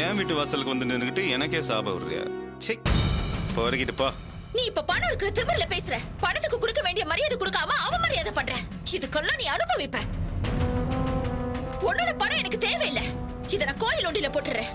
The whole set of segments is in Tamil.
என் வீட்டு வாசலுக்கு வந்து நின்னுக்கிட்டு எனக்கே சாப விடுறியா? சே, போறகிட்டு போ. நீ இப்ப பணம் இருக்கிற திமிர்ல பேசுற. பணத்துக்கு கொடுக்க வேண்டிய மரியாதை கொடுக்காம அவமரியாதை பண்ற. இதுக்கெல்லாம் நீ அனுபவிப்ப. உன்னோட பணம் எனக்கு தேவையில்லை. இத நான் கோயில் ஒண்டில போட்டுறேன்.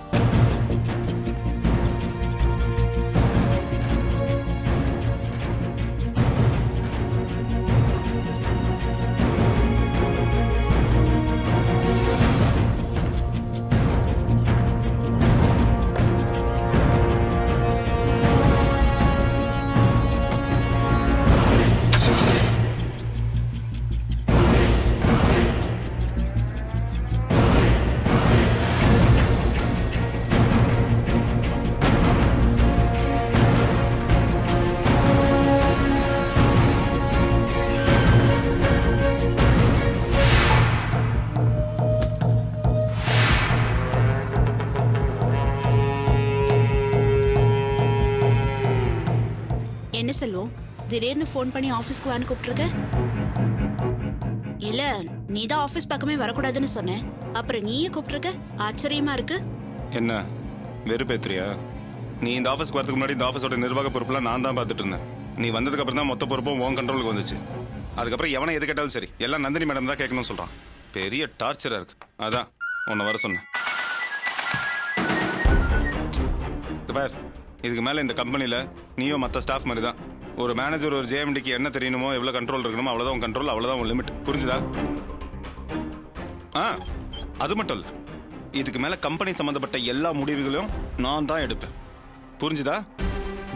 என்ன செல்வம், திடீர்னு ஃபோன் பண்ணி ஆபீஸ்க்கு வான்னு கூப்பிட்டுருக்க? இல்ல, நீ தான் ஆபீஸ் பக்கமே வரக்கூடாதுன்னு சொன்ன. அப்புறம் நீயே கூப்பிட்டுருக்க? ஆச்சரியமா இருக்கு. என்ன வெறுப்பேத்துறியா? நீ இந்த ஆஃபீஸ்க்கு வரதுக்கு முன்னாடி இந்த ஆஃபீஸோட நிர்வாக பொறுப்புலாம் நான் தான் பார்த்துட்டு இருந்தேன். நீ வந்ததுக்கு அப்புறம் தான் மொத்த பொறுப்பும் உன் கண்ட்ரோலுக்கு வந்துச்சு. அதுக்கப்புறம் எவனை எது கேட்டாலும் சரி, எல்லாம் நந்தினி மேடம் தான் கேட்கணும்னு சொல்றான். பெரிய டார்ச்சரா இருக்கு. அதான் உன்னை வர சொன்னேன். பார், இதுக்கு மேல இந்த கம்பெனில நீயும் மற்ற ஸ்டாஃப் மாதிரி தான். ஒரு மேனேஜர் ஒரு ஜேஎம்டிக்கு என்ன தெரியணுமோ, எவ்வளவு கண்ட்ரோல் இருக்கணுமோ அவ்வளவுதான் உன் கண்ட்ரோல், அவ்வளவுதான் உன் லிமிட். புரிஞ்சுதா? அது மட்டும் இல்ல, இதுக்கு மேல கம்பெனி சம்பந்தப்பட்ட எல்லா முடிவுகளையும் நான் தான் எடுப்பேன். புரிஞ்சுதா?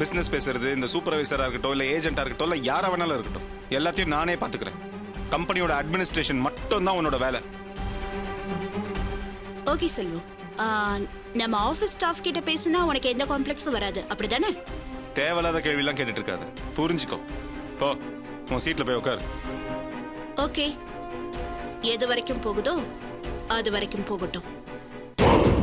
பிசினஸ் பேசுறது, இந்த சூப்பர்வைசரா இருக்கட்டும், இல்ல ஏஜென்டா இருக்கட்டும், இல்ல யாரா வேணாலும் இருக்கட்டும், எல்லாத்தையும் நானே பாத்துக்கிறேன். கம்பெனியோட அட்மினிஸ்ட்ரேஷன் மட்டும் தான் உன்னோட வேலை. ஓகே செல்வம், நம்ம ஆபீஸ் ஸ்டாஃப் கிட்ட பேசினா உனக்கு எந்த காம்ப்ளெக்ஸும் வராது, அப்படிதானே? தேவையில்லாத கேள்வியெல்லாம் கேட்டுட்டு இருக்காது. புரிஞ்சுக்கோ. போ, உன் சீட்ல போய் உட்காரு. ஓகே, எது வரைக்கும் போகுதோ அது வரைக்கும் போகட்டும்.